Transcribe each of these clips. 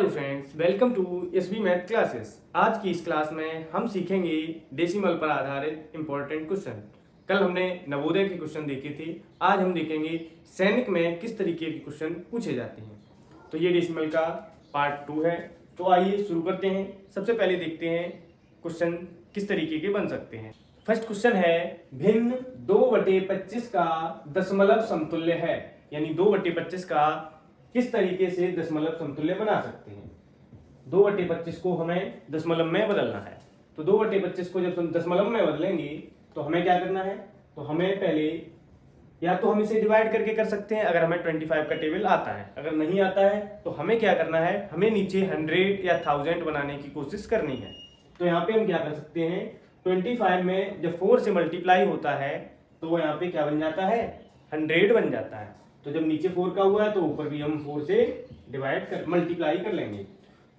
Hello friends, welcome to SB math classes. आज की इस क्लास में हम सीखेंगे डेसिमल पर आधारित इम्पोर्टेंट क्वेश्चन। कल हमने नवोदय के क्वेश्चन देखे थे, आज हम देखेंगे सैनिक में किस तरीके के क्वेश्चन पूछे जाते हैं। तो ये डेसिमल का पार्ट 2 है। तो आइए शुरू करते हैं। सबसे पहले देखते हैं क्वेश्चन किस तरीके के बन सकते हैं। फर्स्ट क्वेश्चन है, भिन्न 2/25 का दशमलव समतुल्य है। यानी 2/25 का किस तरीके से दशमलव समतुल्य बना सकते हैं। 2/25 को हमें दशमलव में बदलना है। तो 2/25 को जब हम दशमलव में बदलेंगे तो हमें क्या करना है, तो हमें पहले या तो हम इसे डिवाइड करके कर सकते हैं अगर हमें 25 का टेबल आता है। अगर नहीं आता है तो हमें क्या करना है, हमें नीचे 100 या 1000 बनाने की कोशिश करनी है। तो यहाँ पे हम क्या कर सकते हैं, 25 में जब 4 से मल्टीप्लाई होता है तो यहाँ पे क्या बन जाता है, 100 बन जाता है। तो जब नीचे 4 का हुआ है तो ऊपर भी हम 4 से डिवाइड कर मल्टीप्लाई कर लेंगे।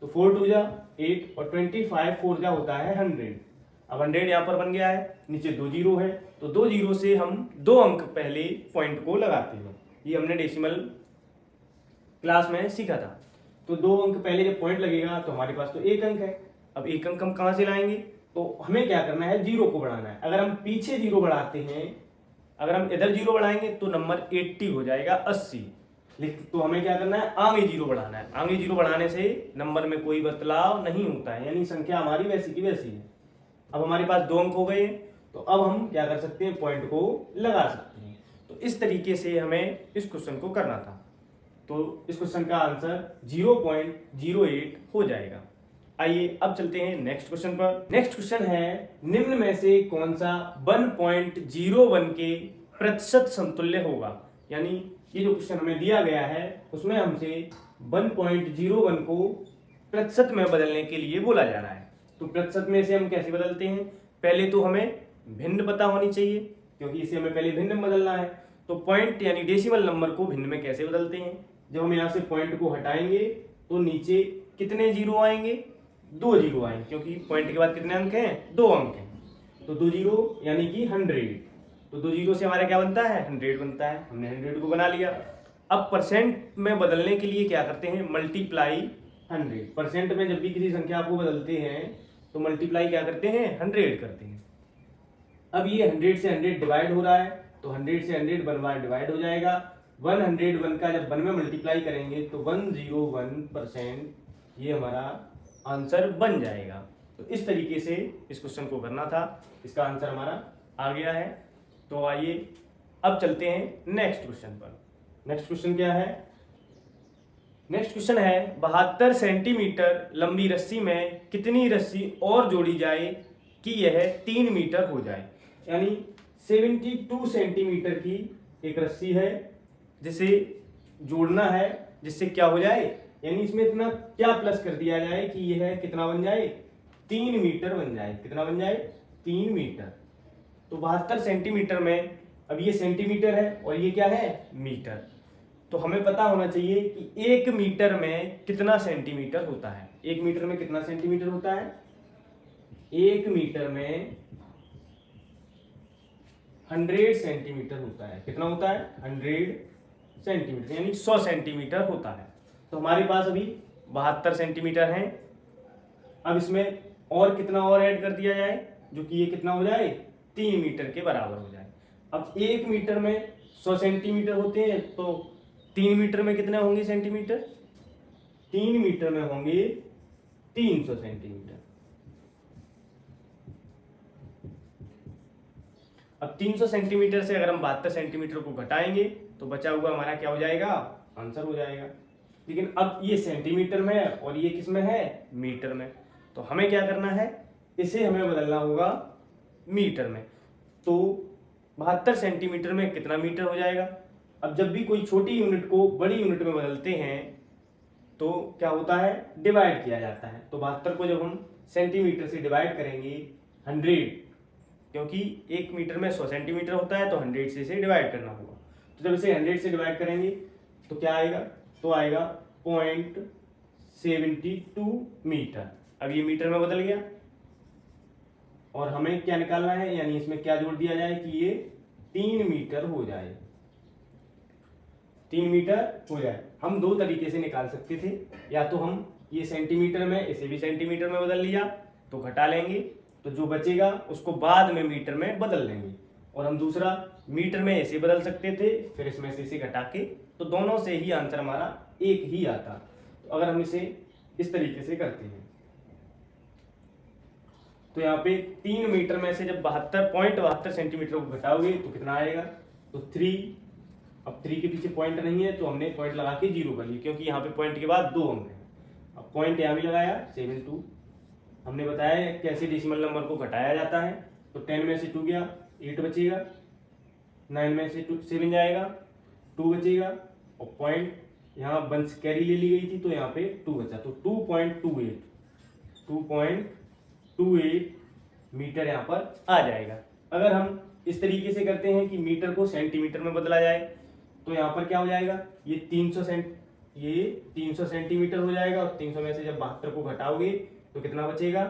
तो 4 2 जा 8 और 25 4 जा होता है 100। अब 100 यहाँ पर बन गया है, नीचे 2 जीरो है तो 2 जीरो से हम 2 अंक पहले पॉइंट को लगाते हैं। ये हमने डेसिमल क्लास में सीखा था। तो 2 अंक पहले जब पॉइंट लगेगा तो हमारे पास तो 1 अंक है। अब 1 अंक हम कहाँ से लाएंगे, तो हमें क्या करना है, जीरो को बढ़ाना है। अगर हम पीछे जीरो बढ़ाते हैं, अगर हम इधर जीरो बढ़ाएंगे तो नंबर 80 हो जाएगा 80। तो हमें क्या करना है, आगे जीरो बढ़ाना है। आगे जीरो बढ़ाने से नंबर में कोई बदलाव नहीं होता है, यानी संख्या हमारी वैसी की वैसी है। अब हमारे पास 2 अंक हो गए, तो अब हम क्या कर सकते हैं, पॉइंट को लगा सकते हैं। तो इस तरीके से हमें इस क्वेश्चन को करना था। तो इस क्वेश्चन का आंसर 0.08 हो जाएगा। आइए अब चलते हैं नेक्स्ट क्वेश्चन पर। नेक्स्ट क्वेश्चन है, निम्न में से कौन सा 1.01 के प्रतिशत समतुल्य होगा। यानी ये जो क्वेश्चन हमें दिया गया है उसमें हमसे 1.01 को प्रतिशत में बदलने के लिए बोला जा रहा है। तो प्रतिशत में से हम कैसे बदलते हैं, पहले तो हमें भिन्न पता होनी चाहिए क्योंकि इसे हमें पहले भिन्न में बदलना है। तो पॉइंट यानी डेसिमल नंबर को भिन्न में कैसे बदलते हैं, जब हम यहाँ से पॉइंट को हटाएंगे तो नीचे कितने जीरो आएंगे, 2 जीरो आएंगे, क्योंकि पॉइंट के बाद कितने अंक हैं, 2 अंक हैं। तो 2 जीरो यानी कि 100। तो 2 जीरो से हमारा क्या बनता है, 100 बनता है। हमने 100 को बना लिया। अब परसेंट में बदलने के लिए क्या करते हैं, मल्टीप्लाई 100। परसेंट में जब भी किसी संख्या को बदलते हैं तो मल्टीप्लाई क्या करते हैं, 100 करते हैं। अब ये 100 से 100 डिवाइड हो रहा है तो 100 से 100 1 बार डिवाइड हो जाएगा। 101 का जब 1 में मल्टीप्लाई करेंगे तो 101% ये हमारा आंसर बन जाएगा। तो इस तरीके से इस क्वेश्चन को करना था। इसका आंसर हमारा आ गया है। तो आइए अब चलते हैं नेक्स्ट क्वेश्चन पर। नेक्स्ट क्वेश्चन क्या है, नेक्स्ट क्वेश्चन है, 72 सेंटीमीटर लंबी रस्सी में कितनी रस्सी और जोड़ी जाए कि यह 3 मीटर हो जाए। यानी 72 सेंटीमीटर की एक रस्सी है जिसे जोड़ना है, जिससे क्या हो जाए, यानी इसमें इतना क्या प्लस कर दिया जाए कि यह कितना बन जाए, 3 मीटर बन जाए। कितना बन जाए, 3 मीटर। तो 72 सेंटीमीटर में, अब ये सेंटीमीटर है और ये क्या है, मीटर। तो हमें पता होना चाहिए कि 1 मीटर में कितना सेंटीमीटर होता है। 1 मीटर में कितना सेंटीमीटर होता है, 1 मीटर में 100 सेंटीमीटर होता है। कितना होता है, 100 सेंटीमीटर, यानी 100 सेंटीमीटर होता है। तो हमारे पास अभी 72 सेंटीमीटर है। अब इसमें और कितना और ऐड कर दिया जाए जो कि ये कितना हो जाए, 3 मीटर के बराबर हो जाए। अब 1 मीटर में 100 सेंटीमीटर होते हैं तो 3 मीटर में कितने होंगे सेंटीमीटर, 3 मीटर में होंगे 300 सेंटीमीटर। अब 300 सेंटीमीटर से अगर हम 72 सेंटीमीटर को घटाएंगे तो बचा हुआ हमारा क्या हो जाएगा, आंसर हो जाएगा। लेकिन अब ये सेंटीमीटर में है और ये किस में है, मीटर में। तो हमें क्या करना है, इसे हमें बदलना होगा मीटर में। तो 72 सेंटीमीटर में कितना मीटर हो जाएगा। अब जब भी कोई छोटी यूनिट को बड़ी यूनिट में बदलते हैं तो क्या होता है, डिवाइड किया जाता है। तो 72 को जब हम सेंटीमीटर से डिवाइड करेंगे 100, क्योंकि 1 मीटर में 100 सेंटीमीटर होता है तो 100 से इसे डिवाइड करना होगा। तो जब इसे 100 से डिवाइड करेंगे तो क्या आएगा, तो आएगा 0.72 मीटर। अब ये मीटर में बदल गया और हमें क्या निकालना है, यानी इसमें क्या जोड़ दिया जाए कि ये 3 मीटर हो जाए, 3 मीटर हो जाए। हम 2 तरीके से निकाल सकते थे, या तो हम ये सेंटीमीटर में, इसे भी सेंटीमीटर में बदल लिया तो घटा लेंगे, तो जो बचेगा उसको बाद में मीटर में बदल लेंगे। और हम दूसरा मीटर में ऐसे बदल सकते थे, फिर इसमें से इसे घटा के, तो दोनों से ही आंसर हमारा एक ही आता। तो अगर हम इसे इस तरीके से करते हैं तो यहाँ पे 3 मीटर में से जब 72.72 सेंटीमीटर को घटाओगे तो कितना आएगा, तो 3। अब 3 के पीछे पॉइंट नहीं है तो हमने पॉइंट लगा के 0 कर लिया, क्योंकि यहाँ पे पॉइंट के बाद 2 अंक है। अब पॉइंट यहाँ भी लगाया 72। हमने बताया कैसे डेसिमल नंबर को घटाया जाता है, तो 10 में से 2 गया, 8 बचेगा, 9 में से 7 जाएगा, 2 बचेगा, और पॉइंट यहाँ 1 कैरी ले ली गई थी तो यहाँ पे 2 बचा, तो 2.28 मीटर यहाँ पर आ जाएगा। अगर हम इस तरीके से करते हैं कि मीटर को सेंटीमीटर में बदला जाए तो यहाँ पर क्या हो जाएगा, ये 300 सेंटीमीटर हो जाएगा, और 300 में से जब 72 को घटाओगे तो कितना बचेगा,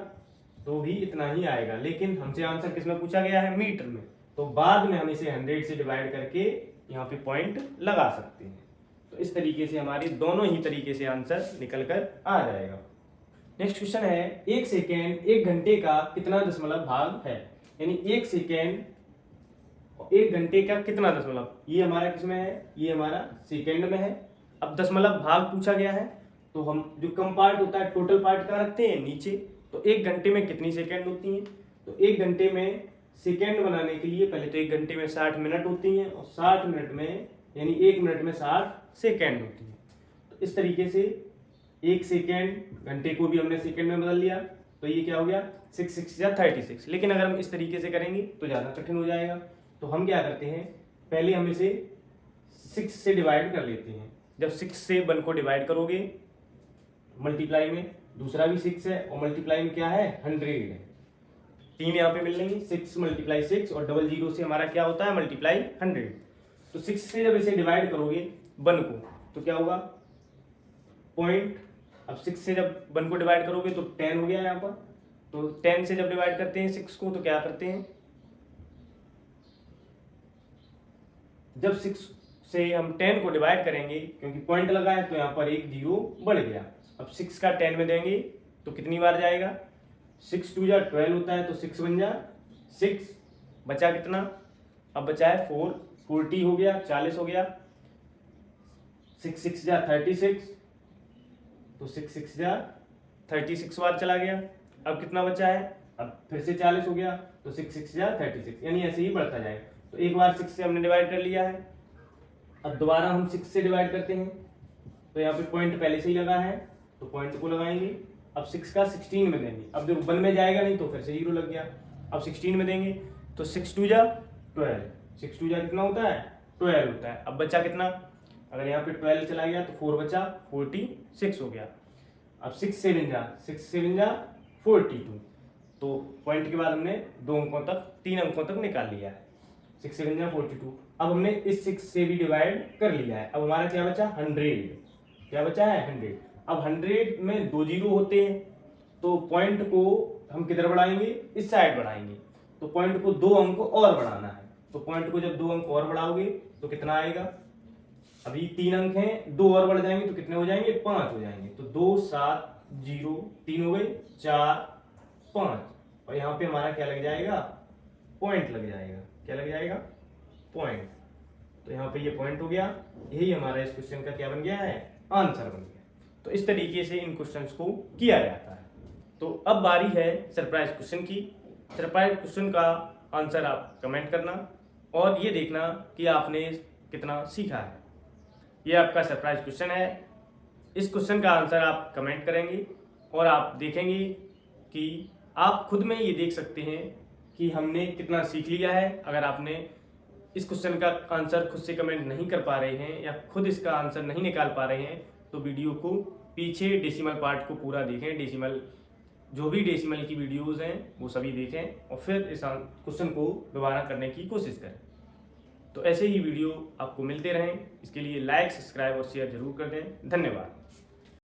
तो भी इतना ही आएगा। लेकिन हमसे आंसर किसमें पूछा गया है, मीटर में, तो बाद में हम इसे 100 से डिवाइड करके यहाँ पे पॉइंट लगा सकते हैं। तो इस तरीके से हमारी दोनों ही तरीके से आंसर निकल कर आ जाएगा। नेक्स्ट क्वेश्चन है, 1 सेकेंड 1 घंटे का कितना दशमलव भाग है, यानी 1 सेकेंड 1 घंटे का कितना दशमलव, ये हमारा किसमें है, ये हमारा सेकेंड में है। अब दशमलव भाग पूछा गया है तो हम जो कम पार्ट होता है टोटल पार्ट का रखते हैं नीचे, तो 1 घंटे में कितनी सेकेंड होती हैं, तो 1 घंटे में सेकेंड बनाने के लिए पहले तो 1 घंटे में 60 मिनट होती हैं, और 60 मिनट में यानी 1 मिनट में 60 सेकेंड होती है। तो इस तरीके से 1 सेकेंड, घंटे को भी हमने सेकेंड में बदल लिया, तो ये क्या हो गया 6 6 या 36। लेकिन अगर हम इस तरीके से करेंगे तो ज़्यादा कठिन हो जाएगा, तो हम क्या करते हैं, पहले हम इसे 6 से डिवाइड कर लेते हैं। जब 6 से 1 को डिवाइड करोगे मल्टीप्लाई में, दूसरा भी 6 है और मल्टीप्लाई में क्या है 100 है, 3 यहाँ पे मिल लेंगे, 6 × 6 और 00 से हमारा क्या होता है मल्टीप्लाई 100। तो 6 से जब इसे डिवाइड करोगे 1 को तो क्या होगा पॉइंट। अब 6 से जब 1 को डिवाइड करोगे तो 10 हो गया यहाँ पर, तो 10 से जब डिवाइड करते हैं 6 को तो क्या करते हैं, जब 6 से हम 10 को डिवाइड करेंगे, क्योंकि पॉइंट लगा है तो यहाँ पर एक 0 बढ़ गया। अब 6 का 10 में देंगे तो कितनी बार जाएगा, 6 2 जा 12 होता है, तो 6 1 जा 6, बचा कितना, अब बचा है 4, 40 हो गया, 40 हो गया, 6 6 जा 36, तो 6 6 जा 36 बार चला गया। अब कितना बचा है, अब फिर से 40 हो गया, तो 6 6 जा 36, यानी ऐसे ही बढ़ता जाएगा। तो एक बार 6 से हमने डिवाइड कर लिया है, अब दोबारा हम 6 से डिवाइड करते हैं, तो यहाँ पे पॉइंट पहले से ही लगा है तो पॉइंट को लगाएंगे। अब 6 का 16 में देंगे, अब जब 1 में जाएगा नहीं तो फिर से 0 लग गया, अब 16 में देंगे तो 6 2 जा 12, 6 2 जा कितना होता है 12 होता है। अब बचा कितना, अगर यहाँ पे 12 चला गया तो 4 बचा, 46 हो गया। अब 6 7 जा 42, तो पॉइंट के बाद हमने 3 अंकों तक निकाल लिया है, 6 7 जा 42। अब हमने इस 6 से भी डिवाइड कर लिया है, अब हमारा क्या बचा 100, क्या बचा है 100। अब 100 में 2 0 होते हैं, तो पॉइंट को हम किधर बढ़ाएंगे, इस साइड बढ़ाएंगे, तो पॉइंट को 2 अंक और बढ़ाना है। तो पॉइंट को जब 2 अंक और बढ़ाओगे तो कितना आएगा, अभी 3 अंक हैं, 2 और बढ़ जाएंगे तो कितने हो जाएंगे 5 हो जाएंगे, तो 2 7 0 3 हो गए, 4 5, और यहाँ पे हमारा क्या लग जाएगा पॉइंट लग जाएगा, क्या लग जाएगा पॉइंट। तो यहाँ पे ये पॉइंट हो गया, यही हमारा इस क्वेश्चन का क्या बन गया है आंसर बन गया। तो इस तरीके से इन क्वेश्चंस को किया जाता है। तो अब बारी है सरप्राइज क्वेश्चन की। सरप्राइज क्वेश्चन का आंसर आप कमेंट करना और ये देखना कि आपने कितना सीखा है। ये आपका सरप्राइज क्वेश्चन है। इस क्वेश्चन का आंसर आप कमेंट करेंगे और आप देखेंगे कि आप खुद में ये देख सकते हैं कि हमने कितना सीख लिया है। अगर आपने इस क्वेश्चन का आंसर खुद से कमेंट नहीं कर पा रहे हैं या खुद इसका आंसर नहीं निकाल पा रहे हैं तो वीडियो को पीछे डेसिमल पार्ट को पूरा देखें, डेसिमल जो भी डेसिमल की वीडियोस हैं वो सभी देखें और फिर इस क्वेश्चन को दोबारा करने की कोशिश करें। तो ऐसे ही वीडियो आपको मिलते रहें, इसके लिए लाइक, सब्सक्राइब और शेयर जरूर कर दें। धन्यवाद।